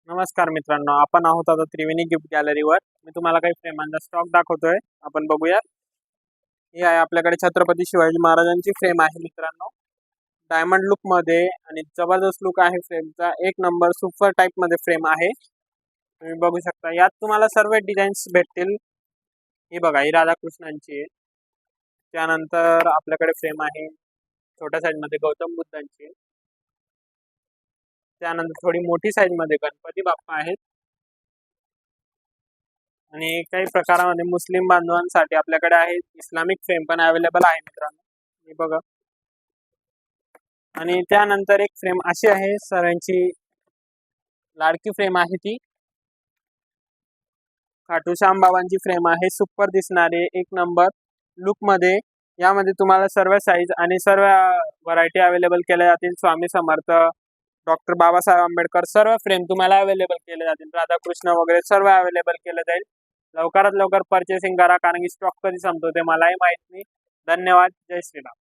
नमस्कार मित्रांनो, आपण आहोत आता त्रिवेणी गिफ्ट गॅलरीवर. मी तुम्हाला काही फ्रेमांचा स्टॉक दाखवतोय. आपण बघूया. ही आहे आपल्याकडे छत्रपती शिवाजी महाराजांची फ्रेम आहे मित्रांनो. डायमंड लुक मध्ये आणि जबरदस्त लुक आहे फ्रेमचा. एक नंबर सुपर टाइप मध्ये फ्रेम आहे. तुम्ही बघू शकता. यात तुम्हाला सर्व डिझाईन्स भेटतील. ही बघा, ही राधाकृष्णांची आहे. त्यानंतर आपल्याकडे फ्रेम आहे छोट्या साईज मध्ये गौतम बुद्धांची. त्यानंतर थोडी मोठी साईज मध्ये गणपती बाप्पा आहेत. आणि काही प्रकारामध्ये मुस्लिम बांधवांसाठी आपल्याकडे आहे इस्लामिक फ्रेम पण अवेलेबल आहे मित्रांनो. हे बघा. आणि त्यानंतर एक फ्रेम अशी आहे, सरांची लाडकी फ्रेम आहे ती. खाटू श्याम बाबांची फ्रेम आहे. सुपर दिसणारी एक नंबर लुक मध्ये. यामध्ये तुम्हाला सर्व साईज आणि सर्व व्हरायटी अवेलेबल केल्या जातील. स्वामी समर्थ, डॉक्टर बाबासाहेब आंबेडकर सर्व फ्रेम तुम्हाला अवेलेबल केले जातील. राधाकृष्ण वगैरे सर्व अवेलेबल केलं जाईल. लवकरात लवकर परचेसिंग करा, कारण की स्टॉक कधी संपतो ते मलाही माहित नाही. धन्यवाद. जय श्रीराम.